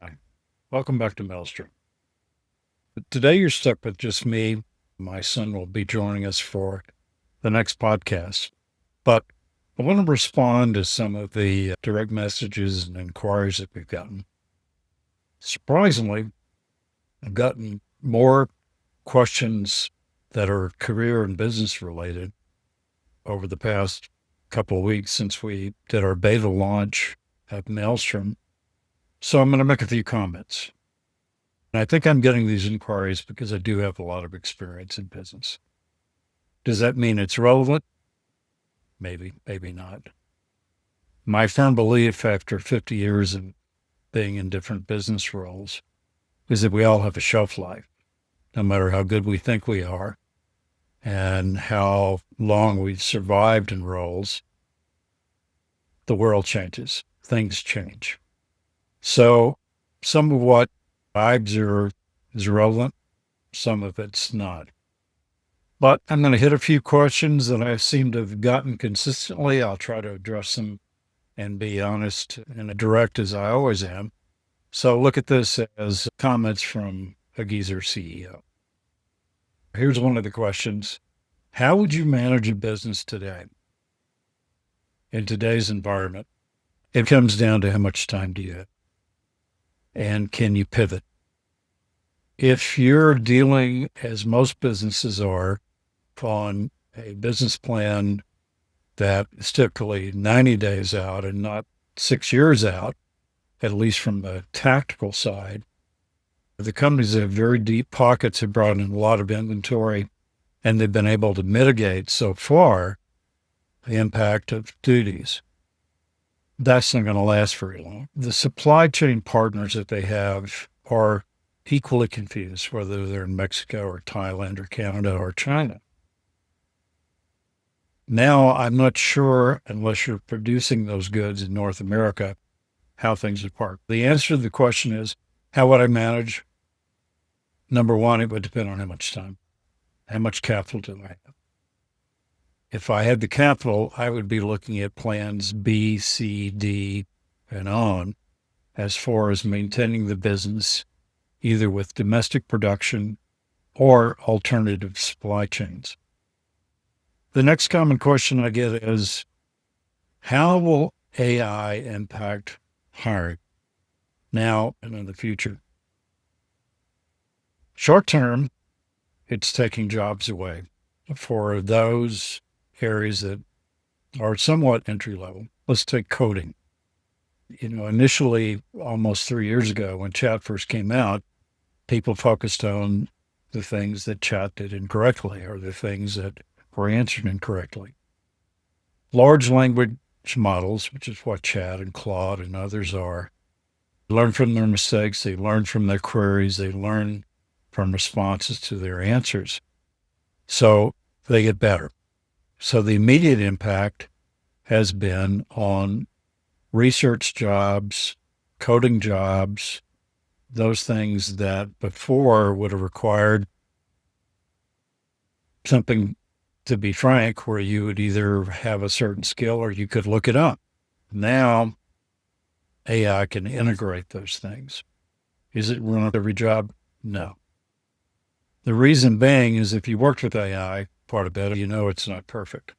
Hi, welcome back to Malestrum. Today you're stuck with just me. My son will be joining us for the next podcast. But I want to respond to some of the direct messages and inquiries that we've gotten. Surprisingly, I've gotten more questions that are career and business related over the past couple of weeks since we did our beta launch at Maelstrom. So I'm going to make a few comments. And I think I'm getting these inquiries because I do have a lot of experience in business. Does that mean it's relevant? Maybe, maybe not. My firm belief after 50 years of being in different business roles is that we all have a shelf life, no matter how good we think we are and how long we've survived in roles. The world changes, things change. So some of what I observe is relevant, some of it's not. But I'm going to hit a few questions that I seem to have gotten consistently. I'll try to address them and be honest and direct as I always am. So look at this as comments from a geezer CEO. Here's one of the questions. How would you manage a business today? In today's environment, it comes down to how much time do you have and can you pivot? If you're dealing, as most businesses are, on a business plan that is typically 90 days out and not 6 years out, at least from the tactical side, the companies that have very deep pockets have brought in a lot of inventory and they've been able to mitigate so far the impact of duties. That's not going to last very long. The supply chain partners that they have are equally confused, whether they're in Mexico or Thailand or Canada or China. Now, I'm not sure, unless you're producing those goods in North America, how things would work. The answer to the question is, how would I manage? Number one, it would depend on how much time, how much capital do I have? If I had the capital, I would be looking at plans B, C, D, and on as far as maintaining the business, either with domestic production or alternative supply chains. The next common question I get is, how will AI impact hiring now and in the future? Short term, it's taking jobs away for those areas that are somewhat entry level. Let's take coding. Initially, almost 3 years ago, when chat first came out, people focused on the things that chat did incorrectly or the things that were answered incorrectly. Large language models, which is what chat and Claude and others are, learn from their mistakes, they learn from their queries, they learn from responses to their answers. So they get better. So the immediate impact has been on research jobs, coding jobs, those things that before would have required something, to be frank, where you would either have a certain skill or you could look it up. Now, AI can integrate those things. Is it run every job? No. The reason being is if you worked with AI, part of it, you know it's not perfect.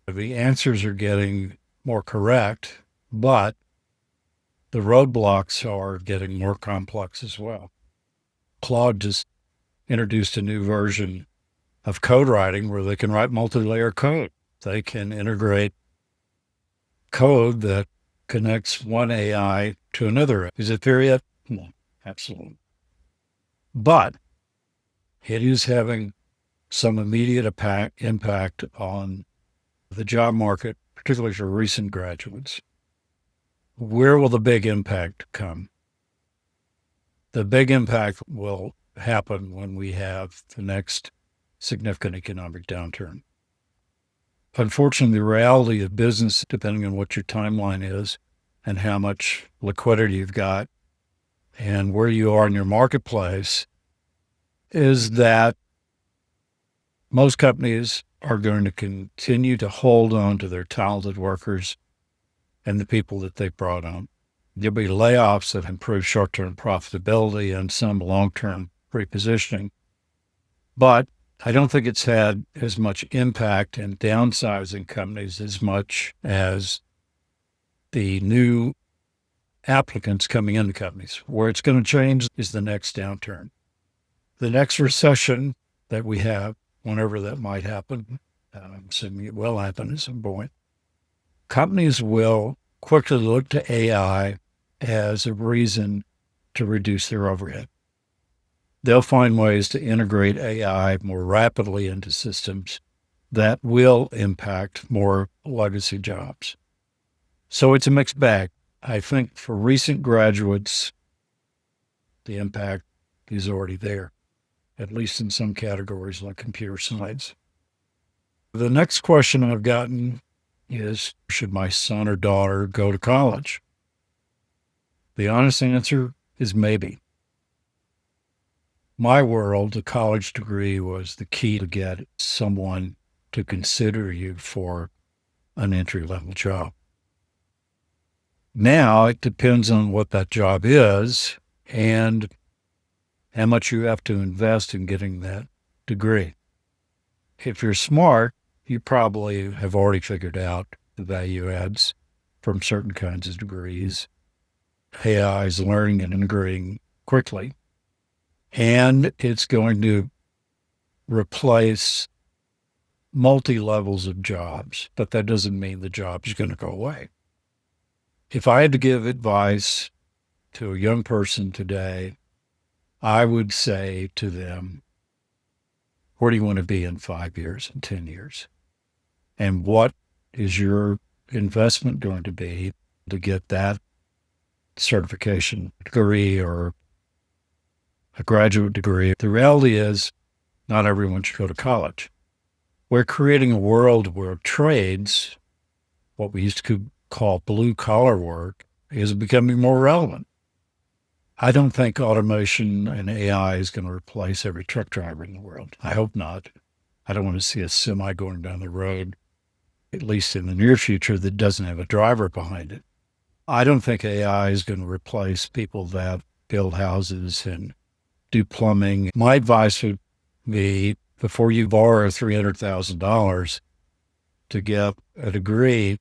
The answers are getting more correct, but the roadblocks are getting more complex as well. Claude just introduced a new version of code writing where they can write multi-layer code. They can integrate code that connects one AI to another. Is it there yet? No, absolutely. But it is having some immediate impact on the job market, particularly for recent graduates. Where will the big impact come? The big impact will happen when we have the next significant economic downturn. Unfortunately, the reality of business, depending on what your timeline is and how much liquidity you've got and where you are in your marketplace, is that most companies are going to continue to hold on to their talented workers and the people that they brought on. There'll be layoffs that improve short-term profitability and some long-term repositioning. But I don't think it's had as much impact in downsizing companies as much as the new applicants coming into companies. Where it's going to change is the next downturn. The next recession that we have, whenever that might happen, I'm assuming it will happen at some point, companies will quickly look to AI as a reason to reduce their overhead. They'll find ways to integrate AI more rapidly into systems that will impact more legacy jobs. So it's a mixed bag. I think for recent graduates, the impact is already there, at least in some categories like computer science. The next question I've gotten is, should my son or daughter go to college? The honest answer is maybe. My world, a college degree was the key to get someone to consider you for an entry-level job. Now it depends on what that job is and how much you have to invest in getting that degree. If you're smart, you probably have already figured out the value adds from certain kinds of degrees. AI is learning and integrating quickly, and it's going to replace multi-levels of jobs, but that doesn't mean the job is going to go away. If I had to give advice to a young person today, I would say to them, where do you want to be in 5 years and 10 years? And what is your investment going to be to get that certification degree or a graduate degree? The reality is not everyone should go to college. We're creating a world where trades, what we used to call blue collar work, is becoming more relevant. I don't think automation and AI is going to replace every truck driver in the world. I hope not. I don't want to see a semi going down the road, at least in the near future, that doesn't have a driver behind it. I don't think AI is going to replace people that build houses and do plumbing. My advice would be, before you borrow $300,000 to get a degree,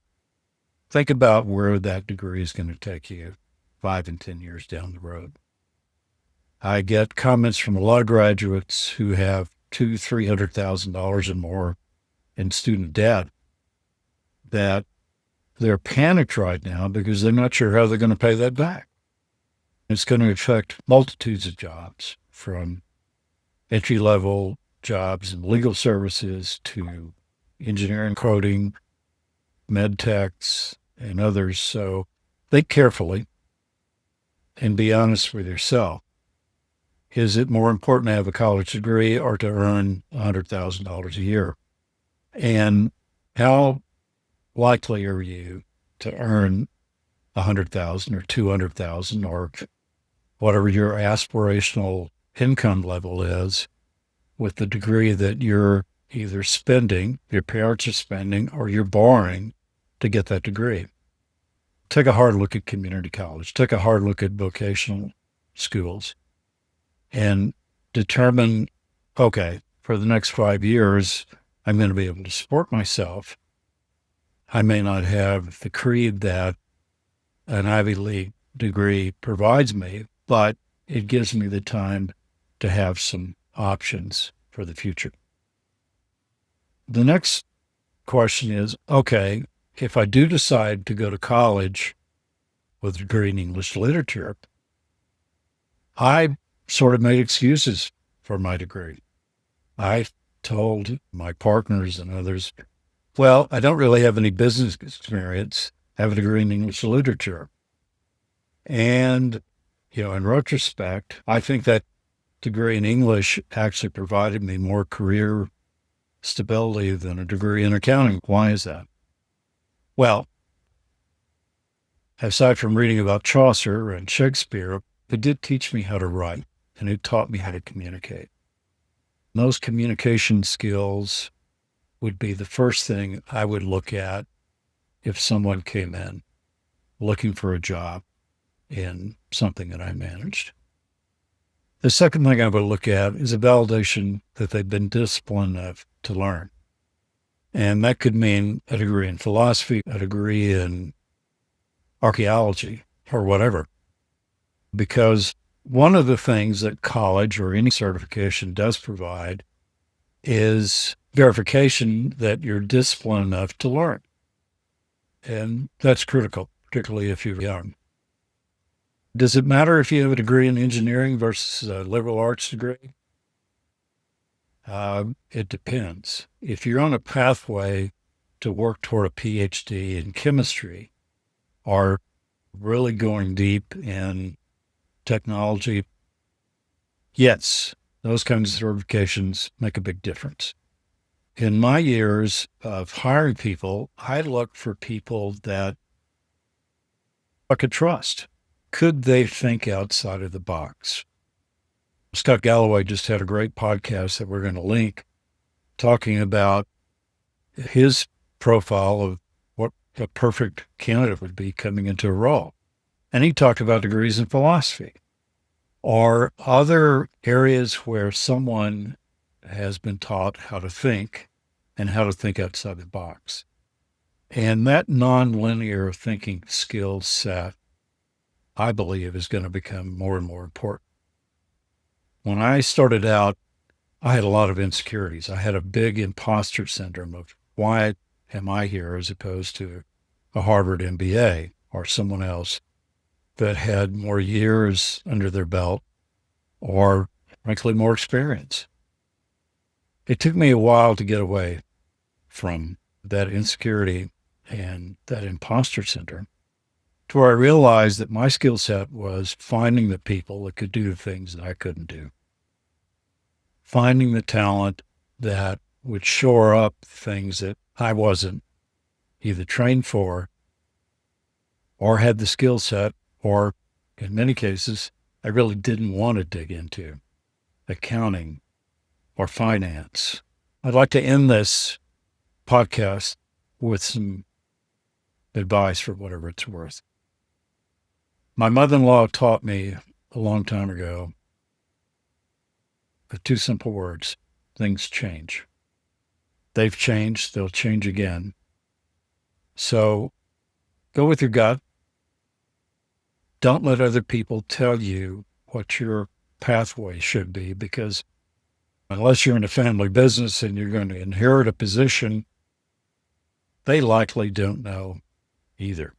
think about where that degree is going to take you 5 and 10 years down the road. I get comments from a lot of graduates who have $200,000-$300,000 and more in student debt that they're panicked right now because they're not sure how they're going to pay that back. It's going to affect multitudes of jobs, from entry-level jobs in legal services to engineering, coding, med techs, and others. So think carefully and be honest with yourself. Is it more important to have a college degree or to earn $100,000 a year? And how likely are you to earn $100,000 or $200,000 or whatever your aspirational income level is with the degree that you're either spending, your parents are spending, or you're borrowing to get that degree? Take a hard look at community college. Take a hard look at vocational schools and determine, okay, for the next 5 years, I'm going to be able to support myself. I may not have the creed that an Ivy League degree provides me, but it gives me the time to have some options for the future. The next question is, okay, if I do decide to go to college with a degree in English literature, I sort of made excuses for my degree. I told my partners and others, well, I don't really have any business experience. I have a degree in English literature. And, in retrospect, I think that degree in English actually provided me more career stability than a degree in accounting. Why is that? Well, aside from reading about Chaucer and Shakespeare, it did teach me how to write, and it taught me how to communicate. And those communication skills would be the first thing I would look at if someone came in looking for a job. in something that I managed. The second thing I would look at is a validation that they've been disciplined enough to learn. And that could mean a degree in philosophy, a degree in archaeology, or whatever. Because one of the things that college or any certification does provide is verification that you're disciplined enough to learn. And that's critical, particularly if you're young. Does it matter if you have a degree in engineering versus a liberal arts degree? It depends. If you're on a pathway to work toward a PhD in chemistry or really going deep in technology, yes, those kinds of certifications make a big difference. In my years of hiring people, I look for people that I could trust. Could they think outside of the box? Scott Galloway just had a great podcast that we're going to link talking about his profile of what a perfect candidate would be coming into a role. And he talked about degrees in philosophy or other areas where someone has been taught how to think and how to think outside the box. And that nonlinear thinking skill set, I believe, is going to become more and more important. When I started out, I had a lot of insecurities. I had a big imposter syndrome of why am I here as opposed to a Harvard MBA or someone else that had more years under their belt or, frankly, more experience. It took me a while to get away from that insecurity and that imposter syndrome to where I realized that my skill set was finding the people that could do the things that I couldn't do. Finding the talent that would shore up things that I wasn't either trained for or had the skill set, or in many cases, I really didn't want to dig into accounting or finance. I'd like to end this podcast with some advice for whatever it's worth. My mother-in-law taught me a long time ago the two simple words: things change. They've changed, they'll change again. So go with your gut. Don't let other people tell you what your pathway should be, because unless you're in a family business and you're going to inherit a position, they likely don't know either.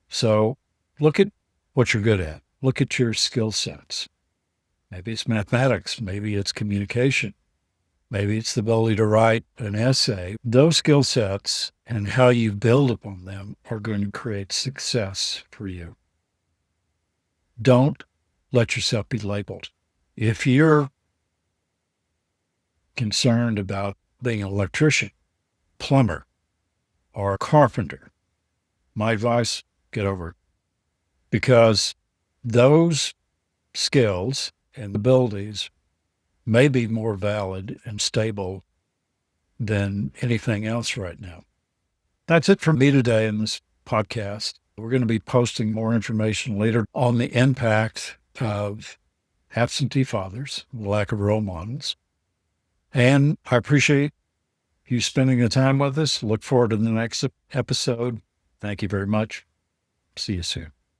So look at what you're good at. Look at your skill sets. Maybe it's mathematics. Maybe it's communication. Maybe it's the ability to write an essay. Those skill sets and how you build upon them are going to create success for you. Don't let yourself be labeled. If you're concerned about being an electrician, plumber, or a carpenter, my advice, get over it. Because those skills and abilities may be more valid and stable than anything else right now. That's it from me today in this podcast. We're going to be posting more information later on the impact of absentee fathers, lack of role models. And I appreciate you spending the time with us. Look forward to the next episode. Thank you very much. See you soon.